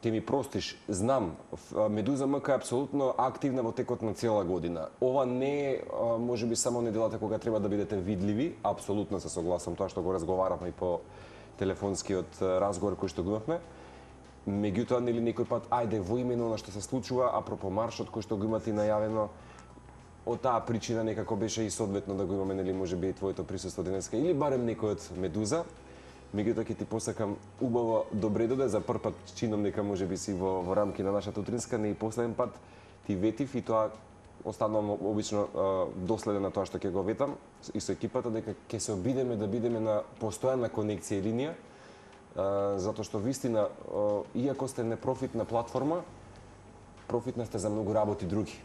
ке ми простиш, знам, Медуза МК е апсолутно активна во текот на цела година. Ова не е, можеби, само неделата кога треба да бидете видливи, апсолутно се согласам, тоа што го разговаравме и по телефонскиот разговор кој што го имавме. Меѓутоа, нели некој пат, ајде, во имено на што се случува, апропо маршот кој што го имате најавено, од таа причина некако беше и соодветно да го имаме, нели, можеби и твоето присуство денеска, или барем некој од Медуза. Меѓутоа ќе ти посакам убаво добре дојде, за прв пат чинам дека можеби си во рамки на нашата утринска, не и последен пат ти ветив и тоа останувам обично доследен на тоа што ќе го ветам и со екипата, дека ќе се обидеме да бидеме на постојана конекција и линија, затоа што вистина, иако сте непрофитна платформа, профитна сте за многу работи други.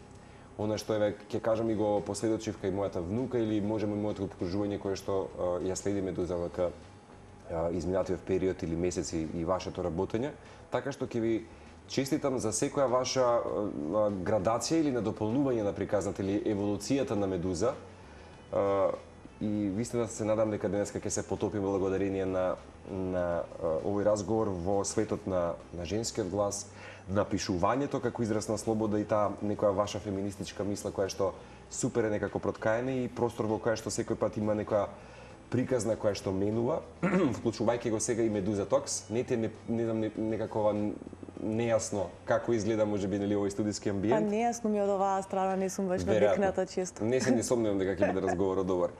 Она што еве ќе кажам и го последочив кај мојата внука или можеме моето обкружување кое што ја следиме до замака изминатиот период или месеци и вашето работење, така што ќе ви честитам за секоја ваша градација или надополнување на приказната или еволуцијата на Медуза. И вистина се надам дека денеска ќе се потопим благодарение на овој разговор во светот на женскиот глас, на пишувањето како израз на слобода и таа некоја ваша феминистичка мисла која што супер е некако проткаена и простор во која што секој пат има некоја приказна која што менува, вклучувајќи го сега и Медуза Токс. Не знам некакова нејасно како изгледа можеби нели овој студиски амбиент. Па нејасно ми од оваа страна, не сум баш навикната често. Не се не сомневам дека ќе биде разговорот добар.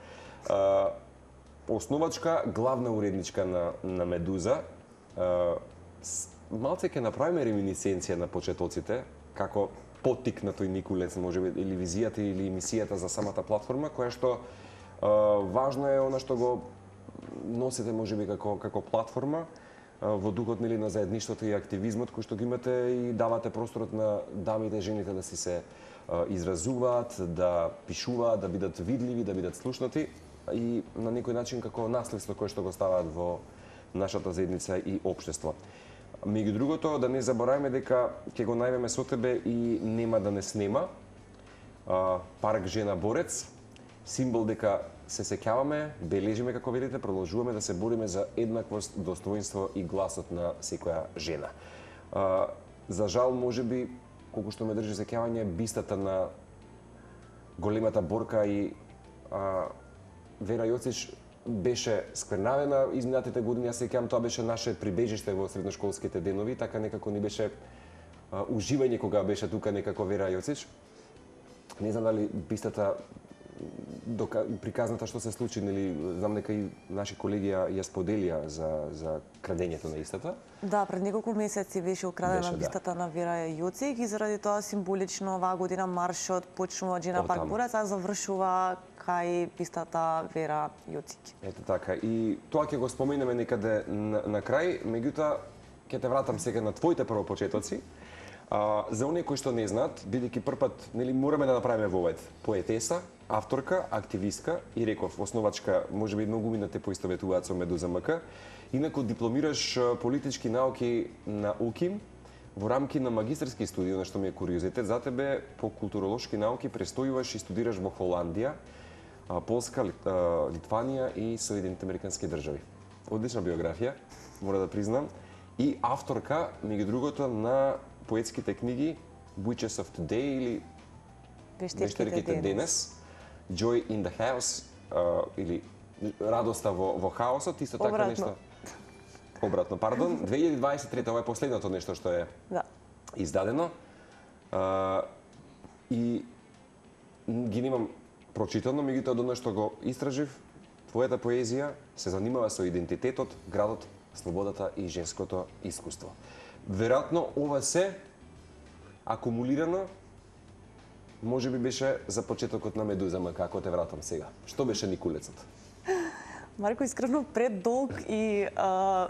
Основачка, главна уредничка на Медуза. Малце ќе направиме реминисценција на почетоците, како поттик на тој Никулец, можеби, или визијата или емисијата за самата платформа, која што важно е она што го носите можеби како платформа во духот нели на заедништвото и активизмот кој што го имате и давате просторот на дамите и жените да си се изразуваат, да пишуваат, да бидат видливи, да бидат слушнати и на некој начин како наследство кое што го ставаат во нашата заедница и општество. Меѓу другото, да не забораваме дека ќе го најдеме со тебе и нема да не снема. Парк Жена Борец, символ дека се сеќаваме, бележиме како велите, продолжуваме да се бориме за еднаквост, достоинство и гласот на секоја жена. За жал, можеби, колку што ме држи сеќавање, бистата на големата борка и Вера Јоцич беше сквернавена изминатите години. Јас сеќавам, тоа беше наше прибежиште во средношколските денови, така некако ни беше уживање кога беше тука некако Вера Јоцич. Не знам дали бистата приказната што се случи, нели, знам дека и наши колеги ја споделија за крадењето на истата. Да, пред неколку месеци беше украдена бистата на Вера Јоцик и заради тоа символично оваа година маршот почнува Жена Парк Борец, а завршува кај бистата Вера Јоцик. Ето така. И тоа ќе го споменеме некаде на крај, меѓутоа ќе те вратам сега на твоите првопочетоци. За оние кои што не знаат, бидејќи првпат, нели, мораме да направиме вовед поетеса, авторка, активистка и реков основачка, можеби многу мина те поистоветуваат со Медуза МК. Инаку дипломираш политички науки на УКИМ во рамки на магистерски студии, на што ми е куриозитет за тебе, по културолошки науки престојуваш и студираш во Холандија, Полска, Литванија и Соединените Американски држави. Одлична биографија, мора да признам. И авторка, меѓу другото, на поетските книги Witches of Today или Вештерките денес, Joy in the House или Радоста во хаосот, исто така нешто. Обратно, пардон. 2023, ова е последното нешто што е издадено. И ги немам прочитано, меѓутоа од она што го истражив, твојата поезија се занимава со идентитетот, градот, слободата и женското искуство. Веројатно ова се акумулирано можеби беше за почетокот на Медуза МК, како те вратам сега. Што беше Никулецот? Марко, искрено предолг и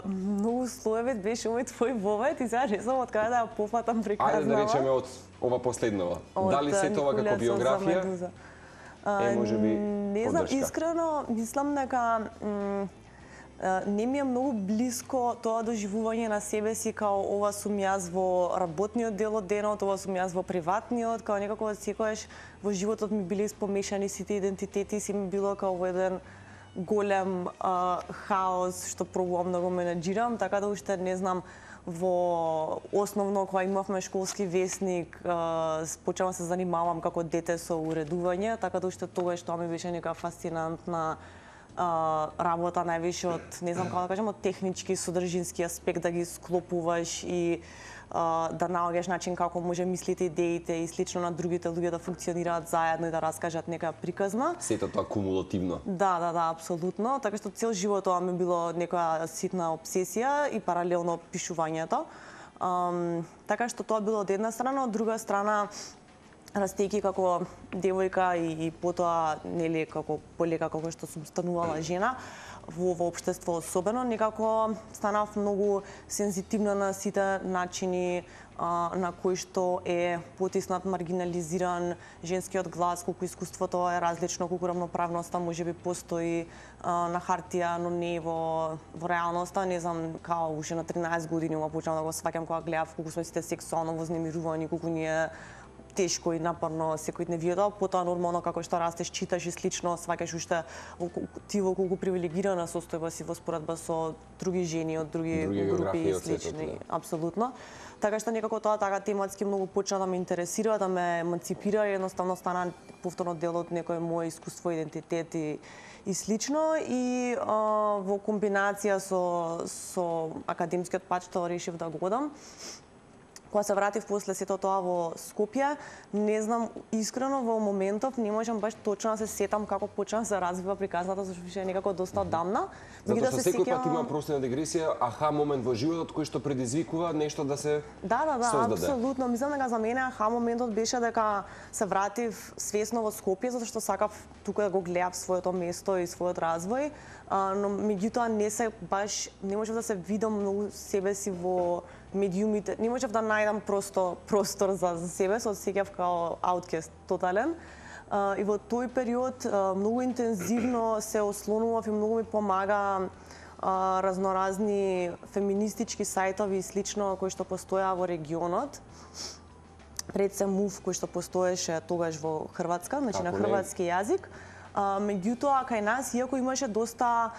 многу слоевет беше овој твој вовед и сега не знам од каде да ја пофатам приказнава. Ајде да речеме од ова последнова. Дали се тоа како биографија? Можеби не знам, искрено мислам дека не ми е многу блиско тоа доживување на себе си као ова сум јас во работниот дел од денот, ова сум јас во приватниот, као некако секогаш во животот ми биле спомешани сите идентитети, си ми било као во еден голем хаос што пробувам да го менеджирам, така да уште не знам во основно кога имавме школски весник, почнав да се занимавам како дете со уредување, така да уште тогаш тоа ми беше нека фасцинантна работа, највише од, не знам како да кажам, од технички, содржински аспект, да ги склопуваш и да наоѓаш начин како може мислите, идеите и слично на другите луѓе да функционираат заедно и да раскажат нека приказна. Сето тоа кумулативно. Да, апсолутно. Така што цел живот тоа ми било некоја ситна обсесија и паралелно пишувањето. Така што тоа било од една страна, од друга страна растејќи како девојка и потоа нели како полека како што сум станувала жена во општество особено, некако станав многу сензитивна на сите начини на кои што е потиснат, маргинализиран женскиот глас, колку искуството е различно, колку равноправноста можеби постои на хартија, но не во реалноста. Не знам, као уште на 13 години почнав да го сваќам кога гледав колку сме сите сексуално вознемирувани, колку ни е тешко и напорно секојдневието, потоа нормално како што растеш, читаш и слично, сваќаш уште ти во колку привилегирана состојба си во споредба со други жени од други групи и слични. Апсолутно. Така што некако тоа така тематски многу почна да ме интересира, да ме еманципира и едноставно стана повторно дел од некој мој искуство, идентитет и слично. И во комбинација со академскиот пат што решив да го одам, кога се вратив после сето тоа во Скопје, не знам, искрено во моментов не можам баш точно да се сетам како почна да се развива приказната, зашто беше некако доста одамна. Затоа што секој пат има простина дегресија, аха момент во животот кој што предизвикува нешто да се создаде. Апсолутно. Мислам дека за мене аха моментот беше дека се вратив свесно во Скопје, затоа што сакав тука да го гледав своето место и својот развој, но меѓутоа не можев да се видам многу себе си во медиумите, не можев да најдам простор за себе, се осеќав као ауткест тотален. И во тој период многу интензивно се ослонував и многу ми помага разноразни феминистички сајтови и слично кои што постоја во регионот. Пред се МУВ кој што постоеше тогаш во Хрватска, значи на хрватски јазик. Меѓутоа, кај нас, иако имаше доста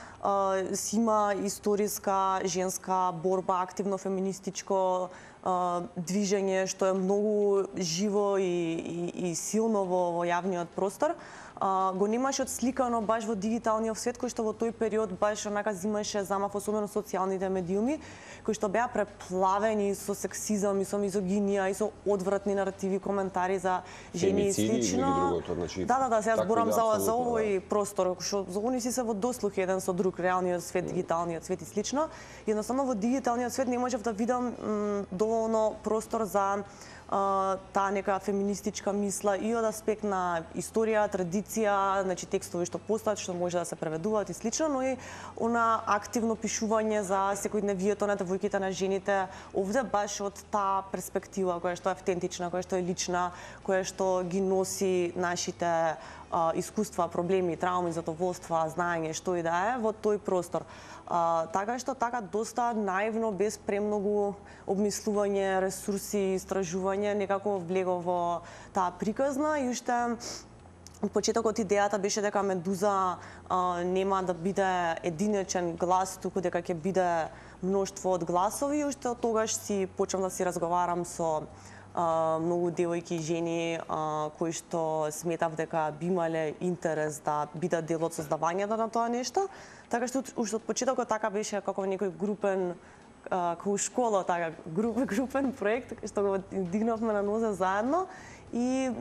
сима историска женска борба, активно феминистичко движење, што е многу живо и силно во јавниот простор, го немаше отсликано баш во дигиталниот свет, кој што во тој период баш онака зимаше замав, особено социјалните медиуми, кои што беа преплавени со сексизам и со мизогинија и со одвратни наративи, коментари за жени и слично. Да, сега зборам за овој простор, што за они си се во дослух еден со друг, реалниот свет, дигиталниот свет и слично. Едноставно во дигиталниот свет не можев да видам доволно простор за таа нека феминистичка мисла и од аспект на историја, традиција, значи текстови што постојат, што може да се преведуваат и слично, но и она активно пишување за секојдневието на девојките, на жените, овде баш од таа перспектива која што е автентична, која што е лична, која што ги носи нашите искуства, проблеми, трауми, задоволства, знаење, што и да е во тој простор. Така што доста наивно, без премногу обмислување, ресурси, истражување, некако влегов во таа приказна и уште од почетокот идејата беше дека Медуза нема да биде единечен глас, туку дека ќе биде мноштво од гласови и уште од тогаш си почнав да си разговарам со многу девојки и жени кои што сметав дека би имале интерес да бидат дел од создавањето на тоа нешто. Така што уште од почетокот така беше како некој групен, како школа, така групен проект што го дигнавме на нозе заедно. И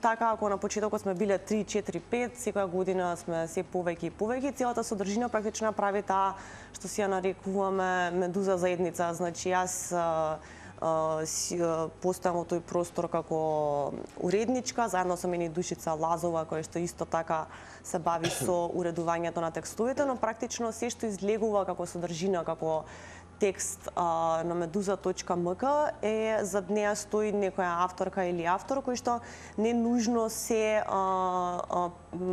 така, ако на почетокот сме биле 3, 4, 5, секоја година сме се повеќе и повеќе, целата содржина практично прави таа што си ја нарекуваме Медуза заедница. Значи јас постојам во тој простор како уредничка, заедно со мене Душица Лазова, која што исто така се бави со уредувањето на текстовите, но практично се што излегува како содржина, како текст на meduza.mk е зад неа стои некоја авторка или автор кој што не нужно се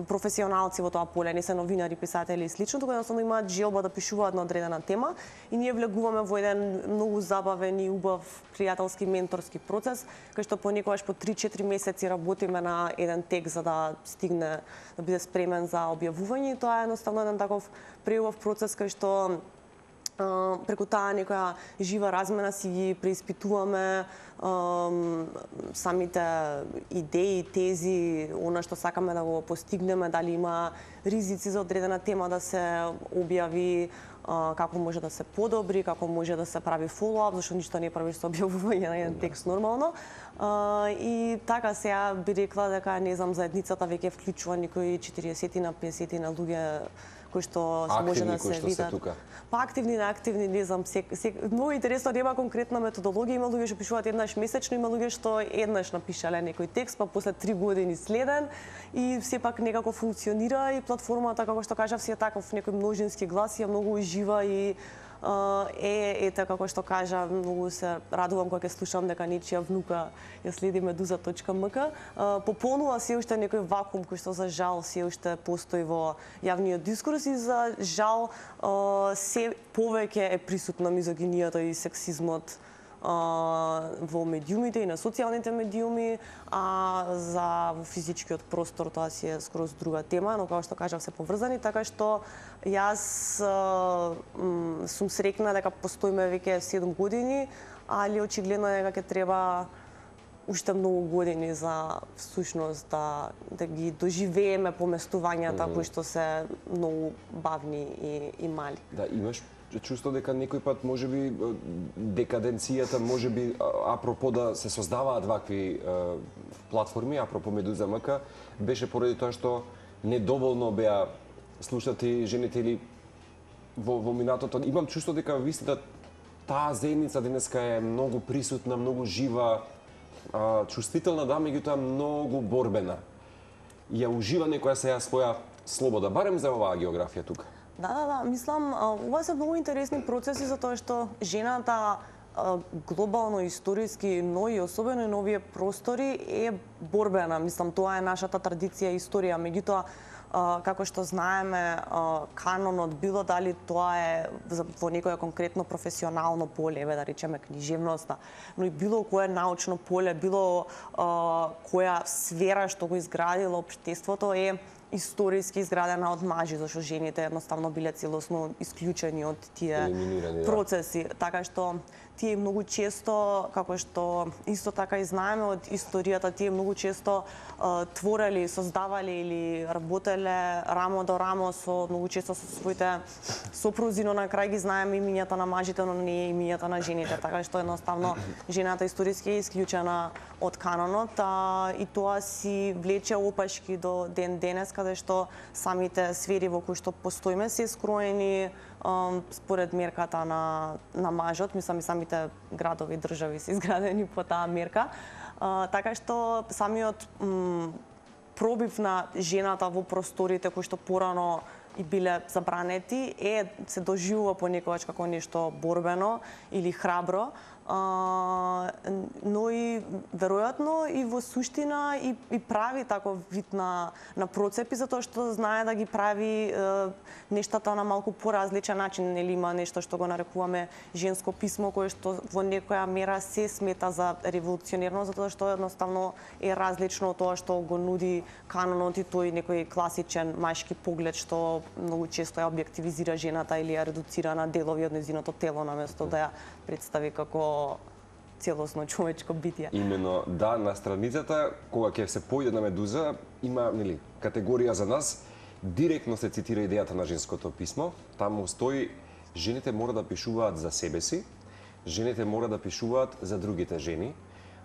професионалци во тоа поле, не се новинари, писатели и слично, туку едноставно имаат желба да пишуваат на одредена тема и ние влегуваме во еден многу забавен и убав пријателски менторски процес, кај што понекогаш по 3-4 месеци работиме на еден текст за да стигне да биде спремен за објавување и тоа е едноставно еден таков преубав процес кај што преку таа некоја жива размена си ги преиспитуваме самите идеи, тези, она што сакаме да го постигнеме, дали има ризици за одредена тема да се објави, како може да се подобри, како може да се прави фоллоуап, зашто ништо не правиш со објавување на еден текст нормално. И така сега би рекла дека не знам заедницата веќе вклучува некои 40 на 50 на луѓе кои што може да се видат. Па активни, неактивни, не знам, многу интересно, нема конкретна методологија, има луѓе што пишуваат еднаш месечно, има луѓе што еднаш напишале некој текст, па после 3 години следен и сепак некако функционира и платформата, како што кажав, си е таков некој множински глас, е многу ужива и ете, како што кажа, многу се радувам кога ќе слушам дека нечија внука ја следи Медуза.мк. Пополнува се уште некој вакуум кој што за жал се уште постои во јавниот дискурс и за жал се повеќе е присутна мизогинијата и сексизмот во медиумите и на социјалните медиуми, а за физичкиот простор тоа си е скроз друга тема, но како што кажав се поврзани, така што јас сум среќна дека постоиме веќе 7 години, али очигледно е дека ќе треба уште многу години за всушност да ги доживееме поместувањата кои што се многу бавни и мали. Да, имаш чувство дека некој пат можеби декаденцијата можеби апропо да се создаваат вакви платформи, апропо Медуза.мк, беше поради тоа што недоволно беа слушнати жените или во минатото. Имам чувство дека вистина таа заедница денеска е многу присутна, многу жива, чувствителна, да, меѓутоа многу борбена. Ја ужива некоја сега своја слобода, барем за оваа географија тука. Да, мислам, ова се многу интересни процеси затоа што жената глобално, историски, но и особено и на овие простори е борбена. Мислам, тоа е нашата традиција и историја. Меѓутоа, како што знаеме, канонот, било дали тоа е во некоја конкретно професионално поле, да речеме книжевноста, но и било кое научно поле, било која сфера што го изградило општеството е историски изградена од мажи, зашто жените едноставно биле целосно исклучени од тие процеси. Така што тие многу често, како што исто така и знаеме од историјата, тие многу често творели, создавале или работеле рамо до рамо со многу често со своите сопрузи, но на крај ги знаеме имињата на мажите, но не имињата на жените. Така што едноставно жената историски е исклучена од канонот и тоа си влече опашки до ден денес, каде што самите сфери во кои што постоиме се скроени според мерката на мажот, мислам и самите градови и држави се изградени по таа мерка. Така што самиот пробив на жената во просторите кои што порано и биле забранети се доживува понекогаш како нешто борбено или храбро, но и веројатно и во суштина и прави таков вид на процепи, затоа што знае да ги прави нештата на малку поразличен начин. Нели има нешто што го нарекуваме женско писмо, кое што во некоја мера се смета за револуционерно, затоа што едноставно е различно од тоа што го нуди канонот и тој некој класичен машки поглед што многу често ја објективизира жената или ја редуцира на делови од нејзиното тело наместо да ја представи како целосно човечко битие. Имено, да, на страницата, кога ќе се појде на Медуза, има категорија за нас, директно се цитира идејата на женското писмо. Таму стои, жените мора да пишуваат за себе си, жените мора да пишуваат за другите жени.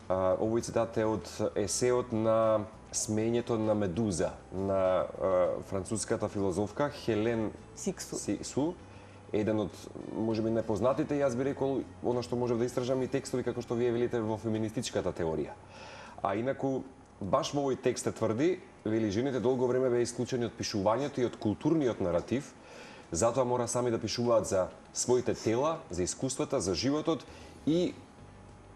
Овој цитат е од есеот на смењето на Медуза, на француската филозофка Хелен Сиксу, еден од можеби непознатите, јас би рекол, она што можев да истражам и текстови како што вие велите во феминистичката теорија. А инаку баш во овој текст се тврди, вели жените долго време беа исклучени од пишувањето и од културниот наратив, затоа мора сами да пишуваат за своите тела, за искуствата, за животот и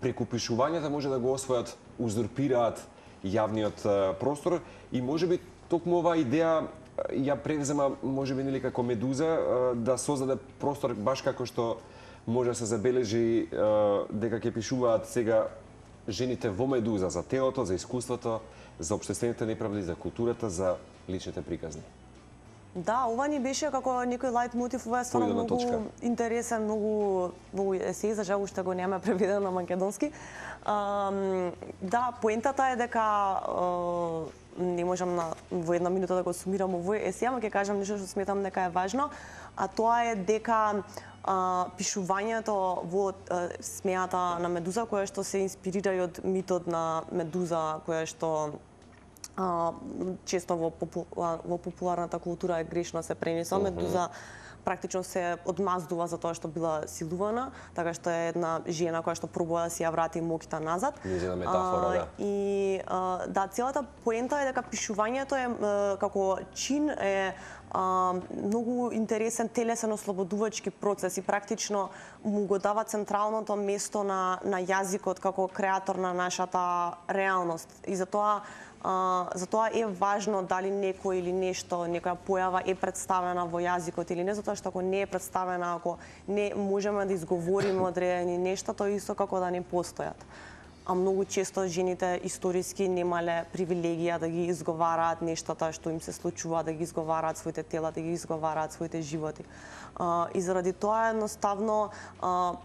преку пишувањето може да го освојат, узурпираат јавниот простор и можеби токму оваа идеја ја превзема можеби нели како Медуза да создаде простор баш како што може да се забележи дека ќе пишуваат сега жените во Медуза за телото, за искуството, за општествените неправди, за културата, за личните приказни. Да, ова ни беше како некој лајт мотив, ова е стварно Појдена многу точка. интересен, многу есеј, за жал уште го нема преведено на македонски. Да, поентата е дека не можам во една минута да го сумирам овој есеј, ама ќе кажам нешто што сметам дека е важно, а тоа е дека пишувањето во смеата на Медуза, која што се инспирира и од митот на Медуза, која што често во популарната култура е грешно се пренесува. Медуза практично се одмаздува за тоа што била силувана, така што е една жена која што пробува да си ја врати моќта назад. Низина метафора, да. И да, целата поента е дека пишувањето е како чин е многу интересен телесен ослободувачки процес и практично му го дава централното место на јазикот како креатор на нашата реалност. И затоа е важно дали некој или нешто, некоја појава е представена во јазикот или не, затоа што ако не е представена, ако не можеме да изговориме одредени нешта, тоа е исто како да не постојат. А многу често жените историски немале привилегија да ги изговараат нештата што им се случува, да ги изговараат своите тела, да ги изговараат своите животи. И заради тоа едноставно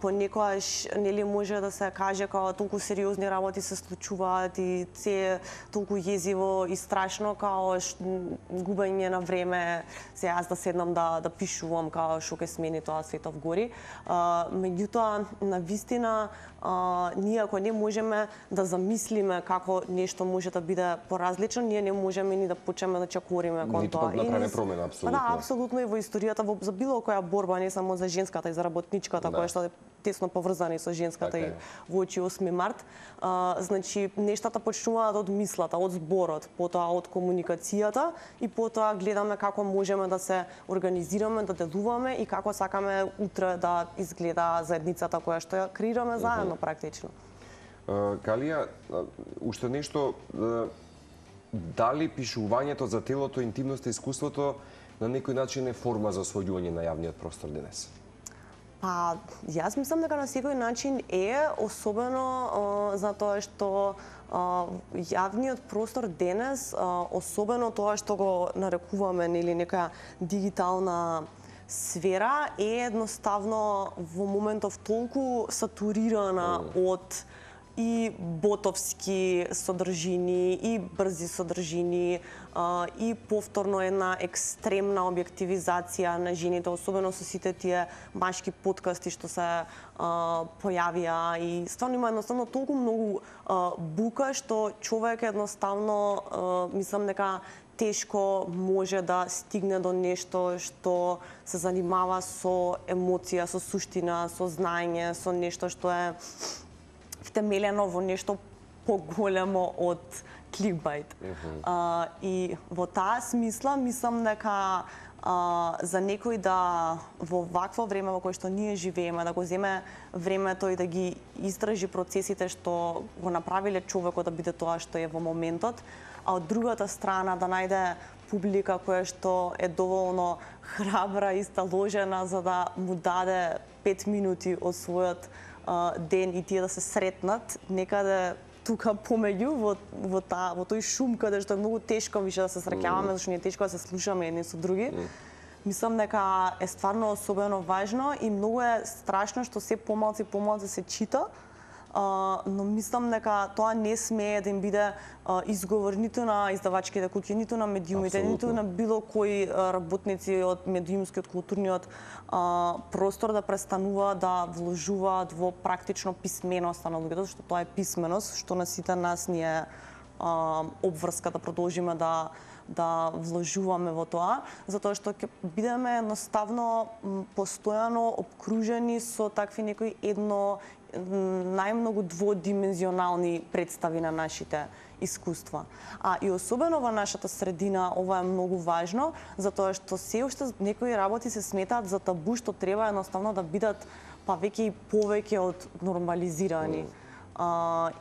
понекогаш нели може да се каже како толку сериозни работи се случуваат и се толку језиво и страшно као губење на време, се јас да седнам да пишувам као што ке смени тоа светов гори. Меѓутоа навистина ние ако не можеме да замислиме како нешто може да биде поразлично, ние не можеме ни да почнеме да чекориме кон тоа. Ниту направи промена, апсолутно. Да, апсолутно и во историјата за било која борба, не само за женската и за работничката, која што е тесно поврзани со женската и во очи 8 март. Значи нештата почнуваат од мислата, од зборот, потоа од комуникацијата и потоа гледаме како можеме да се организираме, да делуваме и како сакаме утре да изгледа заедницата која што ја креираме заедно практично. Галија, уште нешто, дали пишувањето за телото, интимноста и искуството на некој начин е форма за освојување на јавниот простор денес? Па, јас мислам дека на секој начин е, особено затоа што јавниот простор денес, особено тоа што го нарекуваме нели некоја дигитална сфера, е едноставно во моментов толку сатурирана од и ботовски содржини, и брзи содржини, и повторно една екстремна објективизација на жените, особено со сите тие машки подкасти што се појавија и стварно има едноставно толку многу бука што човек едноставно мислам дека тешко може да стигне до нешто што се занимава со емоција, со суштина, со знаење, со нешто што е втемелено во нешто поголемо од кликбајт. И во таа смисла мислам дека за некој да во вакво време во кое што ние живееме, да го земе времето и да ги истражи процесите што го направиле човекот да биде тоа што е во моментот, а од другата страна да најде публика која што е доволно храбра и сталожена за да му даде 5 минути од својот ден и тие да се сретнат некаде тука помеѓу во тој шум каде што е многу тешко више да се среќаваме, зашто ни е тешко да се слушаме едни со други. Мислам дека е стварно особено важно и многу е страшно што се помалку и помалку се чита, но мислам дека тоа не смее да им биде изговор ниту на издавачките куќи, ниту на медиумите, ниту на било кои работници од медиумскиот културниот простор да престануваат да вложуваат во практично писменоста на луѓето, што тоа е писменост, што на сите нас ни е обврска да продолжиме да вложуваме во тоа, затоа што ќе бидеме едноставно постојано обкружени со такви некои најмногу дводимензионални представи на нашите искуства. И особено во нашата средина ова е многу важно, затоа што се уште некои работи се сметаат за табу што треба едноставно да бидат па веќе и повеќе од нормализирани.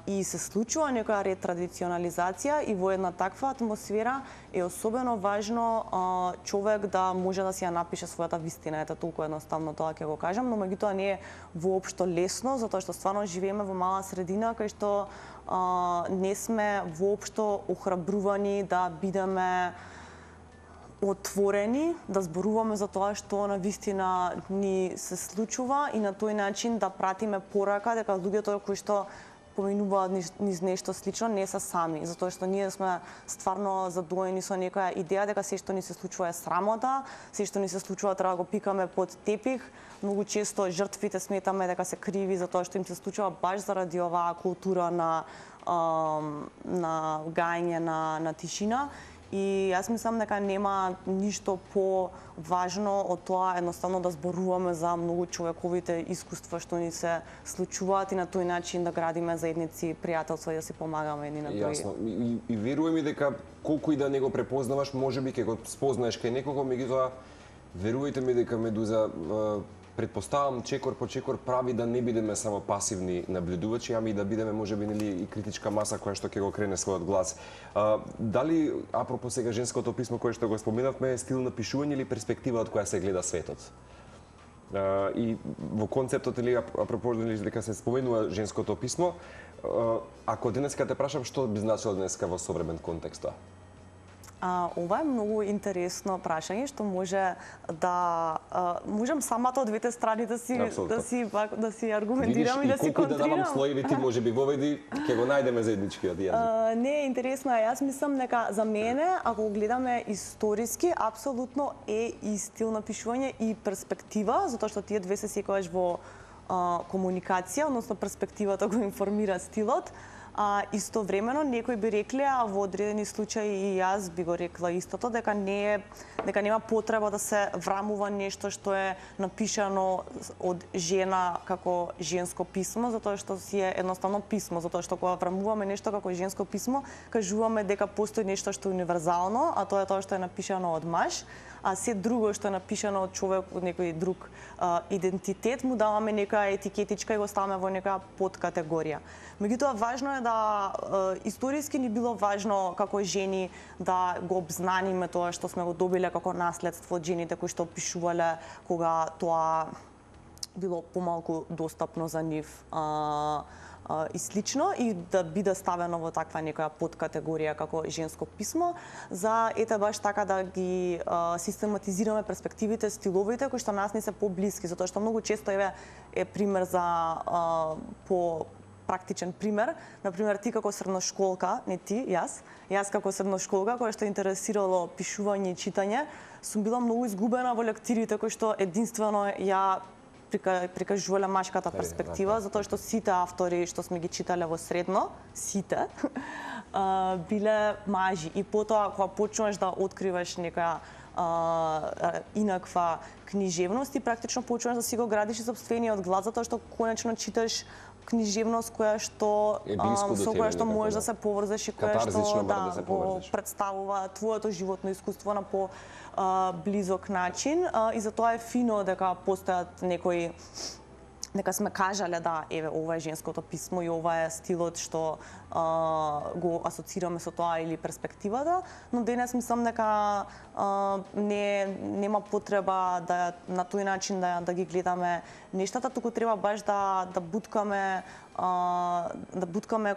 И се случува некоја ретрадиционализација и во една таква атмосфера е особено важно човек да може да си ја напише својата вистина. Ете толку едноставно тоа ќе го кажам, но меѓутоа не е воопшто лесно, затоа што стварно живееме во мала средина кај што не сме воопшто охрабрувани да бидеме отворени, да зборуваме за тоа што на вистина ни се случува и на тој начин да пратиме порака дека луѓето кои што поминуваат низ нешто слично не се сами, затоа што ние сме стварно задоени со некоја идеја дека се што ни се случува е срамота, се што ни се случува треба да го пикаме под тепих. Многу често жртвите сметаме дека се криви за тоа што им се случува баш заради оваа култура на гајање на тишина. И јас мислам дека нема ништо поважно од тоа едноставно да зборуваме за многу човековите искуства што ни се случуваат и на тој начин да градиме заедници, пријателства и да си помагаме едни на други. Јасно. И верувам и дека колку и да не го препознаваш, можеби ќе го спознаеш кај некого, меѓутоа верувајте ми дека Медуза претпоставам чекор по чекор прави да не бидеме само пасивни наблюдувачи, ами да бидеме можеби нели и критичка маса која што ќе го крене својот глас. Дали апропо сега женското писмо кое што го споменавме е стил на пишување или перспектива од која се гледа светот? И во концептот или апропо дека се споменува женското писмо, ако денеска те прашам што би значило денеска во современ контекст тоа? Ова е многу интересно прашање што може да можам самата од двете страни да си аргументирам и да си контрирам. Да давам слоеви ти можеби воведи ќе го најдеме заедничкиот јазик. Не, интересно е. Јас мислам дека за мене, ако гледаме историски, апсолутно е и стил на пишување и перспектива, затоа што тие две се секогаш во комуникација, односно перспективата го информира стилот. Истовремено некои би рекле, а во одредени случаи и јас би го рекла истото, дека нема потреба да се врамува нешто што е напишано од жена како женско писмо, затоа што си е едноставно писмо, затоа што кога врамуваме нешто како женско писмо, кажуваме дека постои нешто што е универзално, а тоа е тоа што е напишано од маж, а се друго што е напишано од човек од некој друг идентитет му даваме некоја етикетичка и го ставаме во некоја подкатегорија. Меѓутоа важно е да историски ни било важно како жени да го обзнаниме тоа што сме го добиле како наследство од жените кои што пишувале кога тоа било помалку достапно за нив и слично, и да биде ставено во таква некоја подкатегорија како женско писмо, за ете баш така да ги систематизираме перспективите, стиловите кои што нас не се поблиски, затоа што многу често е пример за по практичен пример. Например, ти како средношколка, не ти, јас како средношколка која што е интересирало пишување и читање, сум била многу изгубена во лектирите кои што единствено ја прикажувале машката перспектива, затоа што сите автори што сме ги читале во средно, сите, биле мажи. И потоа, кога почнуваш да откриваш некоја инаква книжевност, и практично почнуваш да си го градиш и сопствениот глас, затоа што конечно читаш книжевност која што со која што можеш да се поврзеш и која што го представува твоето животно искуство на по близок начин, и затоа е фино дека постојат некои, дека сме кажале да еве ова е женското писмо и ова е стилот што го асоцираме со тоа или перспективата, но денес мислам дека нема потреба да на тој начин да ги гледаме нештата, туку треба баш да буткаме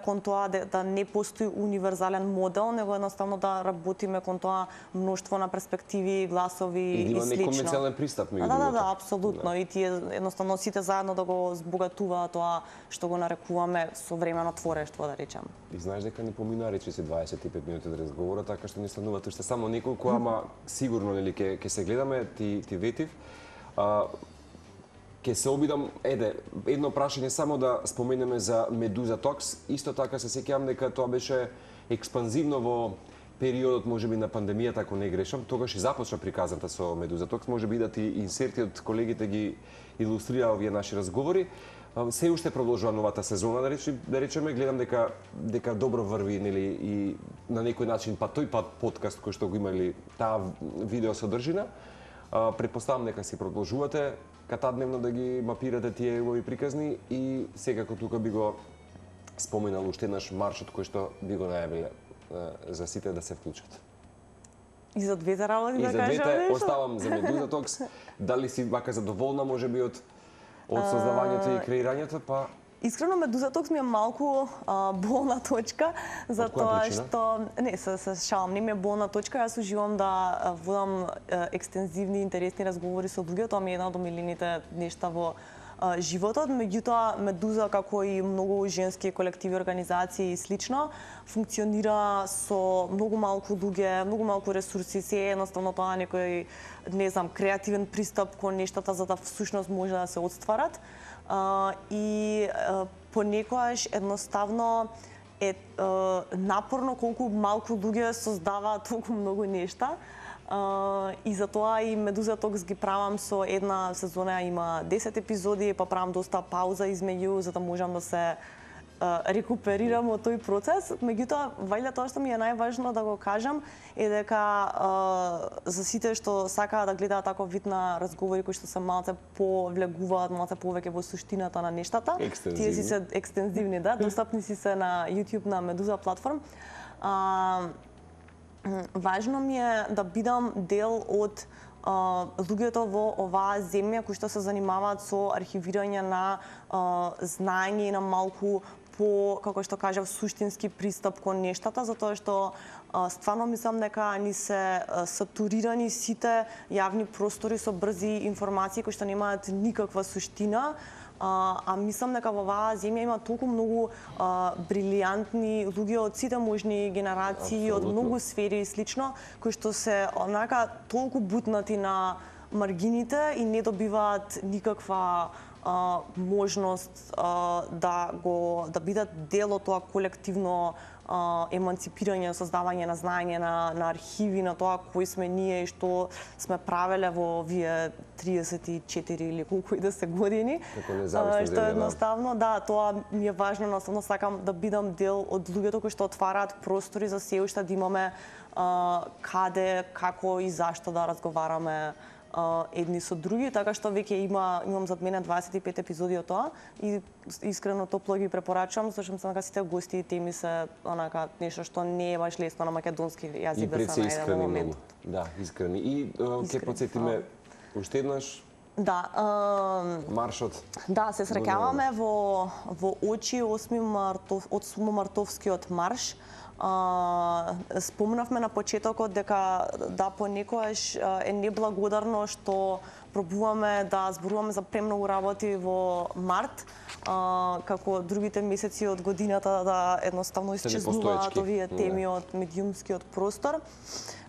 кон тоа да не постои универзален модел, него едноставно да работиме кон тоа мноштво на перспективи, гласови и слично. И да има неконвенционален пристап меѓу другото. Да, апсолутно. И тие едноставно сите заедно да го збогатуваат тоа што го нарекуваме современо творештво, да речем. И знаеш дека ни помина речиси 25 минути од разговора, така што ни стануваат уште само неколку, ама сигурно нели ќе се гледаме, ти ветив. Ке се обидам, едно прашање само да споменеме за Медуза Токс. Исто така се сеќавам дека тоа беше експанзивно во периодот можеби на пандемијата, ако не грешам. Тогаш и започна приказната со Медуза Токс. Можеби да ти инсерти од колегите ги илустрира овие наши разговори. Се уште продолжува новата сезона, да речеме, гледам дека добро врви, нели, и на некој начин тој подкаст кој што го имали таа видео содржина. Претпоставам дека си продолжувате катадневно да ги мапирате тие овои приказни, и секако тука би го споменал уште еднаш маршот кој што би го најавиле за сите да се вклучат. И за двете работи да кажам нешто? И за двете оставам за Медуза Токс. Дали си вака задоволна можеби од создавањето и креирањето, па Искрено Медуза Токс ми е малку болна точка, затоа причина? што не се шалам, не ми е болна точка, јас уживам да водам екстензивни интересни разговори со луѓе, тоа ми е една од омилените нешта во животот, меѓутоа Медуза, како и многу женски колективи, организации и слично, функционира со многу малку луѓе, многу малку ресурси, се е едноставно тоа некој, не знам, креативен пристап кон нештата за да всушност може да се отстварат. И понекогаш едноставно е напорно колку малку луѓе создаваат толку многу нешта. И затоа и Медуза Токс ги правам со една сезона, има 10 епизоди, па правам доста пауза измеѓу за да можам да се рекуперирам од тој процес. Меѓутоа, вајде тоа што ми е најважно да го кажам е дека за сите што сакаат да гледаат таков вид на разговори кои што се малце повлегуваат, малце повеќе во суштината на нештата, тие си се екстензивни, да, достапни си се на YouTube на Медуза платформ. Важно ми е да бидам дел од луѓето во оваа земја кои што се занимаваат со архивирање на знаење и на малку по, како што кажав, суштински пристап кон нештата, затоа што стварно мислам дека ни се сатурирани сите јавни простори со брзи информации кои што немаат никаква суштина. А мислам дека во оваа земја има толку многу брилијантни луѓе од сите можни генерации, од многу сфери и слично, кои што се онака толку бутнати на маргините и не добиваат никаква можност да бидат дел од тоа колективно еманципирање, создавање на знаење, на архиви, на тоа кои сме ние и што сме правеле во овие 34 или колку и да се години. Што едноставно, да, тоа ми е важно, едноставно сакам да бидам дел од луѓето кои што отвараат простори за се уште да имаме каде, како и зашто да разговараме едни со други, така што веќе имам зад мене 25 епизоди од тоа и искрено топло ги препорачувам, зашто мислам дека сите гости и теми се онака нешто што не е баш лесно на македонски јазик да се најде во моментот. Да, искрени. И ќе потсетиме уште еднаш. Да, маршот. Да, се среќаваме во Очи 8 мартовскиот марш. Спомнавме на почетокот дека да понекогаш е неблагодарно што пробуваме да зборуваме за премногу работи во март, како другите месеци од годината да едноставно исчезнуваат овие теми од медиумскиот простор.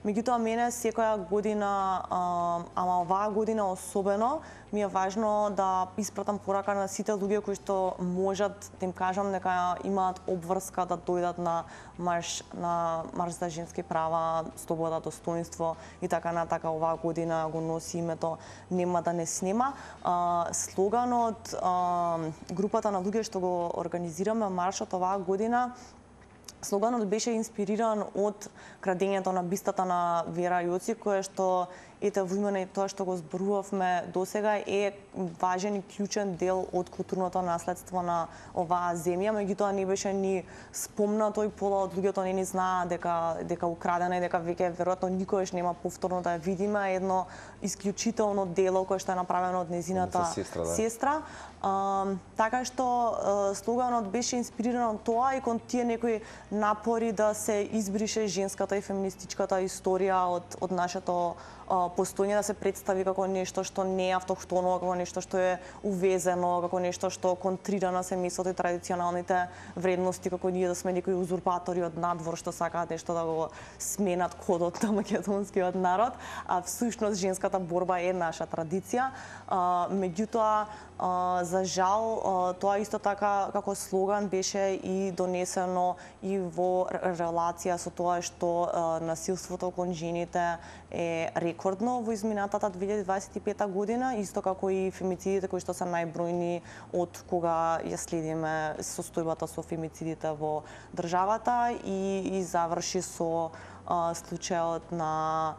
Меѓутоа, мене секоја година, ама оваа година особено, ми е важно да испратам порака на сите луѓе кои што можат да им кажам дека имаат обврска да дојдат на марш за женски права, слобода, достоинство и така натака. Оваа година го носи името Нема да не снема. Слоганот групата на луѓе што го организираме маршот оваа година, слоганот беше инспириран од крадењето на бистата на Вера Јоци, кое што ете во име на тоа што го зборувавме досега е важен и клучен дел од културното наследство на оваа земја, меѓутоа не беше ни спомнато и пола од луѓето не ни знаа дека украдена и дека веќе веројатно никогаш нема повторно да ја видиме, едно исклучително дело кое што е направено од незината сестра. Така што слоганот беше инспириран од тоа и кон тие некои напори да се избрише женската и феминистичката историја од нашето постојање, да се представи како нешто што не е автохтоно, како нешто што е увезено, како нешто што контрира на семејството и традиционалните вредности, како ние да сме некои узурпатори од надвор што сакаат нешто да го сменат кодот на македонскиот народ, а всушност женската борба е наша традиција. Меѓутоа, за жал, тоа исто така како слоган беше и донесено и во релација со тоа што насилството кон жените е рекордно во изминатата 2025 година, исто како и фемицидите кои што се најбројни од кога ја следиме состојбата со фемицидите во државата и заврши со случајот на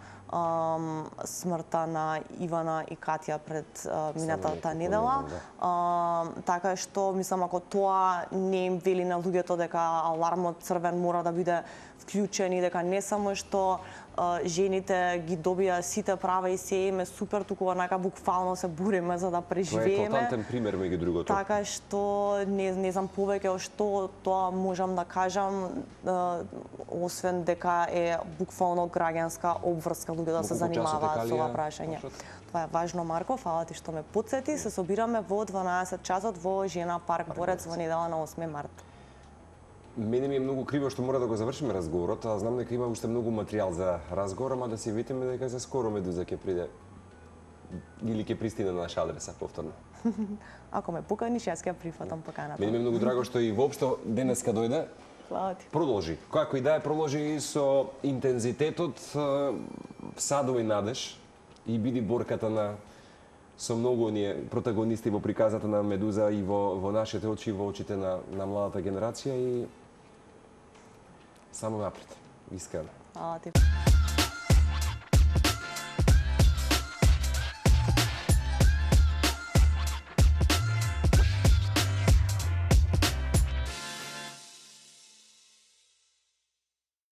смртта на Ивана и Катја пред минатата неколку недела. недели, Така што мислам ако тоа не им вели на луѓето дека алармот црвен мора да биде вклучен и дека не само што жените ги добија сите права и се им е супер, туку онака буквално се бориме за да Тоа е преживееме. екlatantен пример меѓу другото. Така што не знам повеќе што тоа можам да кажам, освен дека е буквално граѓанска обврска луѓе да се Колку часот е занимаваат со ова Калија? прашање. Точно. Тоа е важно, Марко, фала ти што ме потсети. Се собираме во 12 часот во Жена парк Борец во недела на 8 март. Мене ми е многу криво што мора да го завршиме разговорот, а знам дека има уште многу материјал за разговор, ама да си ветиме дека за скоро Медуза ќе приде или ќе пристигне на наша адреса повторно. Ако ме поканиш, јас ќе ја прифатам поканата. Мене ми е многу драго што и воопшто денеска дојде. Фала ти. Продолжи. Како и да е, продолжи и со интензитетот, садо и надеж и биди борката на со многу оние протагонисти во приказната на Медуза и во нашите очи и во очите на младата генерација и само напред. Искрено. Фала ти.